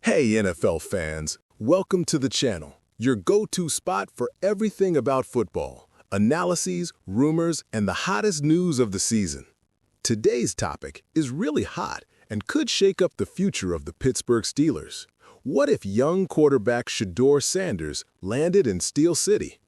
Hey NFL fans, welcome to the channel, your go-to spot for everything about football, analyses, rumors, and the hottest news of the season. Today's topic is really hot and could shake up the future of the Pittsburgh Steelers. What if young quarterback Shedeur Sanders landed in Steel City?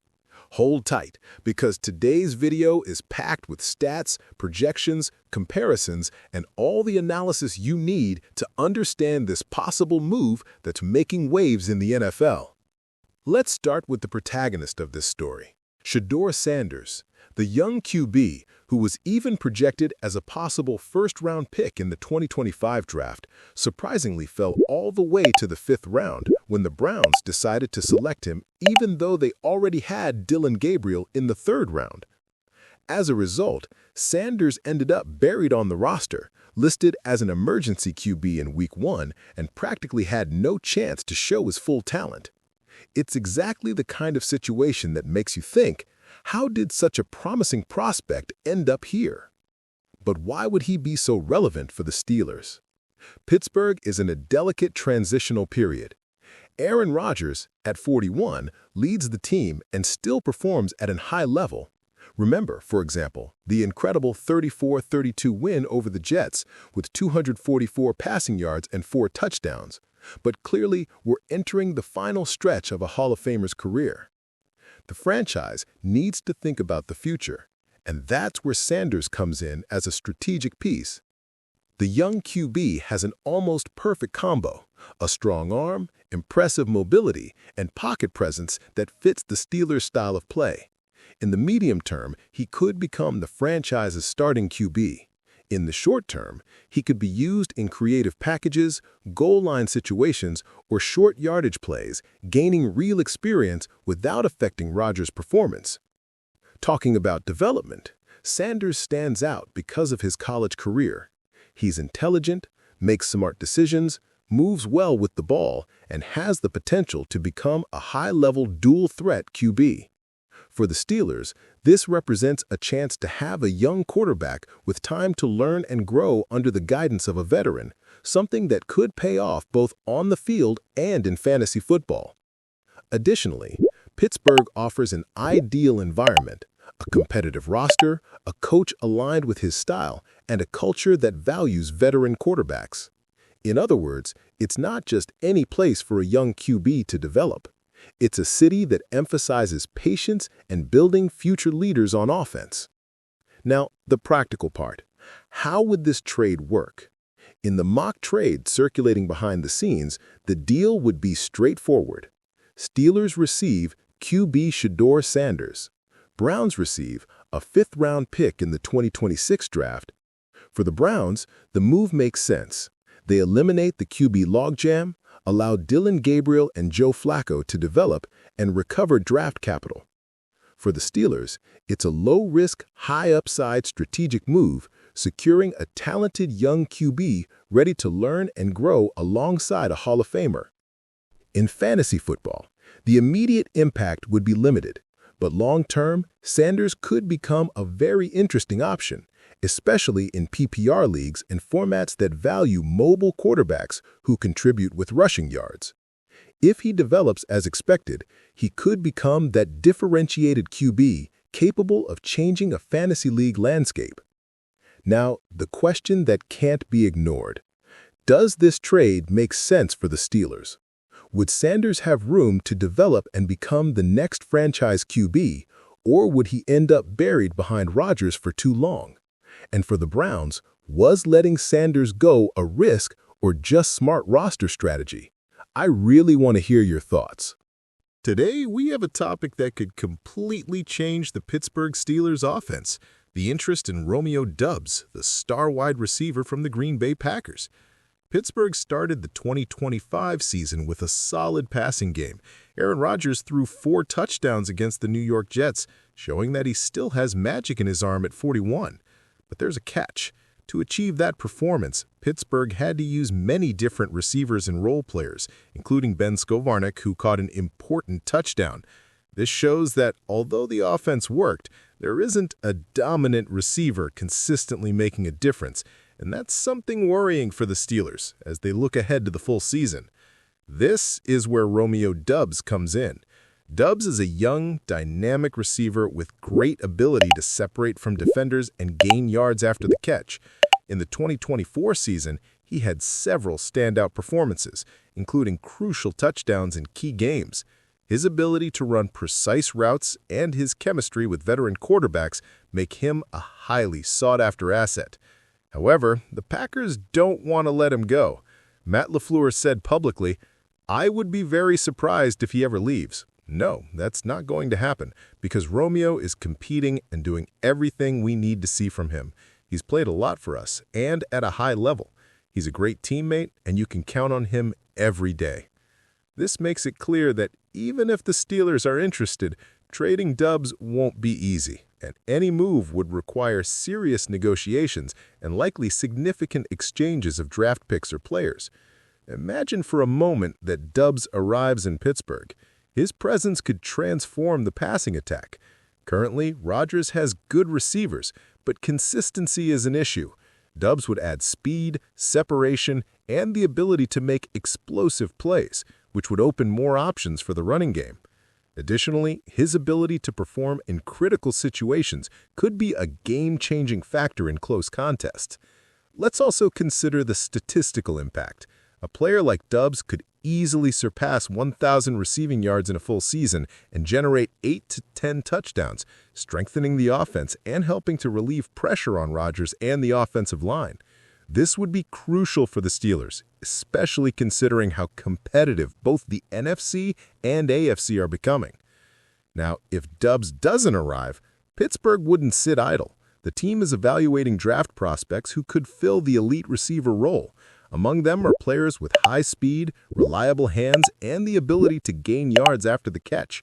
Hold tight, because today's video is packed with stats, projections, comparisons, and all the analysis you need to understand this possible move that's making waves in the NFL. Let's start with the protagonist of this story, Shedeur Sanders, the young QB who was even projected as a possible first-round pick in the 2025 draft, surprisingly fell all the way to the 5th round when the Browns decided to select him, even though they already had Dillon Gabriel in the 3rd round. As a result, Sanders ended up buried on the roster, listed as an emergency QB in Week 1, and practically had no chance to show his full talent. It's exactly the kind of situation that makes you think, how did such a promising prospect end up here? But why would he be so relevant for the Steelers? Pittsburgh is in a delicate transitional period. Aaron Rodgers, at 41, leads the team and still performs at a high level. Remember, for example, the incredible 34-32 win over the Jets with 244 passing yards and 4 touchdowns. But clearly, we're entering the final stretch of a Hall of Famer's career. The franchise needs to think about the future, and that's where Sanders comes in as a strategic piece. The young QB has an almost perfect combo, a strong arm, impressive mobility, and pocket presence that fits the Steelers' style of play. In the medium term, he could become the franchise's starting QB. In the short term, he could be used in creative packages, goal line situations, or short yardage plays, gaining real experience without affecting Rodgers' performance. Talking about development, Sanders stands out because of his college career. He's intelligent, makes smart decisions, moves well with the ball, and has the potential to become a high-level dual-threat QB. For the Steelers, this represents a chance to have a young quarterback with time to learn and grow under the guidance of a veteran, something that could pay off both on the field and in fantasy football. Additionally, Pittsburgh offers an ideal environment, a competitive roster, a coach aligned with his style, and a culture that values veteran quarterbacks. In other words, it's not just any place for a young QB to develop. It's a city that emphasizes patience and building future leaders on offense. Now, the practical part. How would this trade work? In the mock trade circulating behind the scenes, the deal would be straightforward. Steelers receive QB Shedeur Sanders. Browns receive a 5th-round pick in the 2026 draft. For the Browns, the move makes sense. They eliminate the QB logjam, allow Dillon Gabriel and Joe Flacco to develop, and recover draft capital. For the Steelers, it's a low-risk, high-upside strategic move, securing a talented young QB ready to learn and grow alongside a Hall of Famer. In fantasy football, the immediate impact would be limited, but long-term, Sanders could become a very interesting option, especially in PPR leagues and formats that value mobile quarterbacks who contribute with rushing yards. If he develops as expected, he could become that differentiated QB capable of changing a fantasy league landscape. Now, the question that can't be ignored. Does this trade make sense for the Steelers? Would Sanders have room to develop and become the next franchise QB, or would he end up buried behind Rodgers for too long? And for the Browns, was letting Sanders go a risk or just smart roster strategy? I really want to hear your thoughts. Today, we have a topic that could completely change the Pittsburgh Steelers offense, the interest in Romeo Doubs, the star wide receiver from the Green Bay Packers. Pittsburgh started the 2025 season with a solid passing game. Aaron Rodgers threw 4 touchdowns against the New York Jets, showing that he still has magic in his arm at 41. But there's a catch. To achieve that performance, Pittsburgh had to use many different receivers and role players, including Ben Skowronek, who caught an important touchdown. This shows that although the offense worked, there isn't a dominant receiver consistently making a difference, and that's something worrying for the Steelers as they look ahead to the full season. This is where Romeo Doubs comes in. Doubs is a young, dynamic receiver with great ability to separate from defenders and gain yards after the catch. In the 2024 season, he had several standout performances, including crucial touchdowns in key games. His ability to run precise routes and his chemistry with veteran quarterbacks make him a highly sought-after asset. However, the Packers don't want to let him go. Matt LaFleur said publicly, "I would be very surprised if he ever leaves." No, that's not going to happen because Romeo is competing and doing everything we need to see from him. He's played a lot for us and at a high level. He's a great teammate and you can count on him every day. This makes it clear that even if the Steelers are interested, trading Doubs won't be easy, and any move would require serious negotiations and likely significant exchanges of draft picks or players. Imagine for a moment that Doubs arrives in Pittsburgh. His presence could transform the passing attack. Currently, Rodgers has good receivers, but consistency is an issue. Doubs would add speed, separation, and the ability to make explosive plays, which would open more options for the running game. Additionally, his ability to perform in critical situations could be a game-changing factor in close contests. Let's also consider the statistical impact. A player like Doubs could easily surpass 1,000 receiving yards in a full season and generate 8 to 10 touchdowns, strengthening the offense and helping to relieve pressure on Rodgers and the offensive line. This would be crucial for the Steelers, especially considering how competitive both the NFC and AFC are becoming. Now, if Doubs doesn't arrive, Pittsburgh wouldn't sit idle. The team is evaluating draft prospects who could fill the elite receiver role. Among them are players with high speed, reliable hands, and the ability to gain yards after the catch.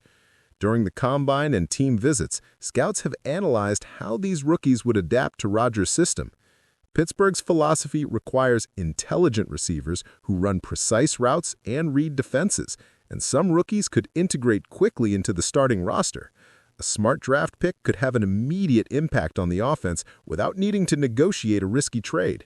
During the combine and team visits, scouts have analyzed how these rookies would adapt to Rodgers' system. Pittsburgh's philosophy requires intelligent receivers who run precise routes and read defenses, and some rookies could integrate quickly into the starting roster. A smart draft pick could have an immediate impact on the offense without needing to negotiate a risky trade.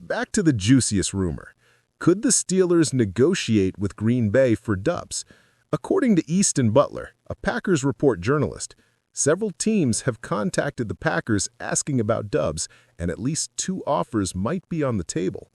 Back to the juiciest rumor. Could the Steelers negotiate with Green Bay for Doubs? According to Easton Butler, a Packers Report journalist, several teams have contacted the Packers asking about Doubs, and at least 2 offers might be on the table.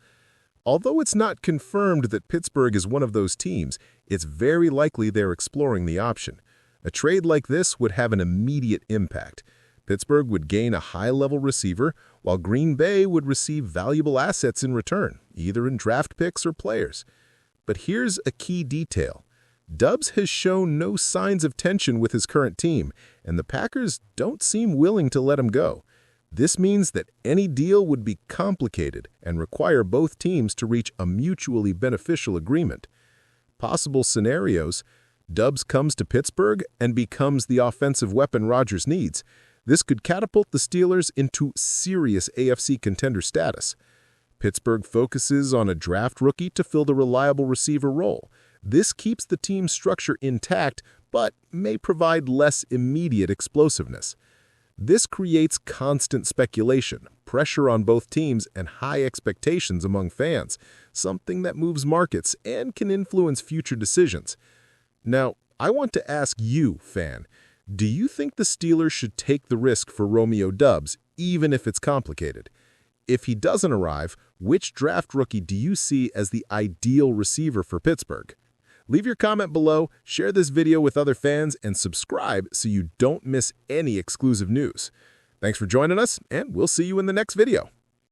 Although it's not confirmed that Pittsburgh is one of those teams, it's very likely they're exploring the option. A trade like this would have an immediate impact. Pittsburgh would gain a high-level receiver, while Green Bay would receive valuable assets in return, either in draft picks or players. But here's a key detail. Doubs has shown no signs of tension with his current team, and the Packers don't seem willing to let him go. This means that any deal would be complicated and require both teams to reach a mutually beneficial agreement. Possible scenarios: Doubs comes to Pittsburgh and becomes the offensive weapon Rodgers needs. This could catapult the Steelers into serious AFC contender status. Pittsburgh focuses on a draft rookie to fill the reliable receiver role. This keeps the team's structure intact, but may provide less immediate explosiveness. This creates constant speculation, pressure on both teams, and high expectations among fans, something that moves markets and can influence future decisions. Now, I want to ask you, fan, do you think the Steelers should take the risk for Romeo Doubs, even if it's complicated? If he doesn't arrive, which draft rookie do you see as the ideal receiver for Pittsburgh? Leave your comment below, share this video with other fans, and subscribe so you don't miss any exclusive news. Thanks for joining us, and we'll see you in the next video.